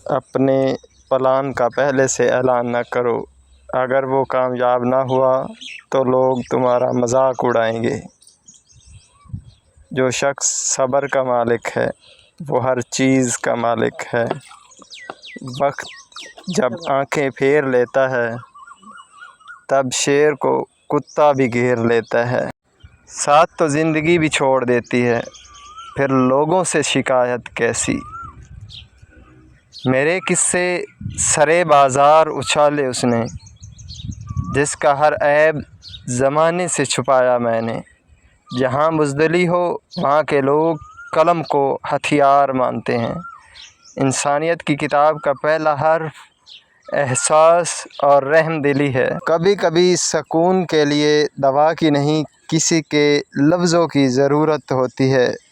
اپنے پلان کا پہلے سے اعلان نہ کرو، اگر وہ کامیاب نہ ہوا تو لوگ تمہارا مذاق اڑائیں گے۔ جو شخص صبر کا مالک ہے وہ ہر چیز کا مالک ہے۔ وقت جب آنکھیں پھیر لیتا ہے تب شیر کو کتا بھی گھیر لیتا ہے۔ ساتھ تو زندگی بھی چھوڑ دیتی ہے، پھر لوگوں سے شکایت کیسی؟ میرے قصے سرے بازار اچھالے اس نے، جس کا ہر عیب زمانے سے چھپایا میں نے۔ جہاں بزدلی ہو وہاں کے لوگ قلم کو ہتھیار مانتے ہیں۔ انسانیت کی کتاب کا پہلا حرف احساس اور رحم دلی ہے۔ کبھی کبھی سکون کے لیے دوا کی نہیں، کسی کے لفظوں کی ضرورت ہوتی ہے۔